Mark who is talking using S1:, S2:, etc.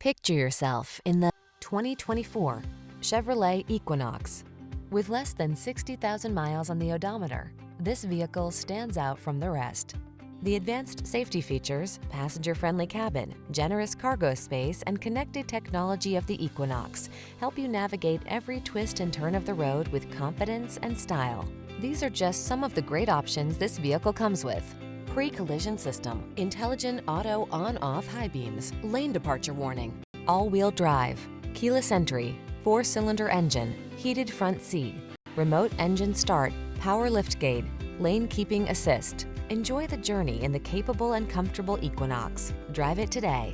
S1: Picture yourself in the 2024 Chevrolet Equinox. With less than 60,000 miles on the odometer, this vehicle stands out from the rest. The advanced safety features, passenger-friendly cabin, generous cargo space, and connected technology of the Equinox help you navigate every twist and turn of the road with confidence and style. These are just some of the great options this vehicle comes with: pre-collision system, intelligent auto on-off high beams, lane departure warning, all-wheel drive, keyless entry, 4-cylinder engine, heated front seat, remote engine start, power liftgate, lane keeping assist. Enjoy the journey in the capable and comfortable Equinox. Drive it today.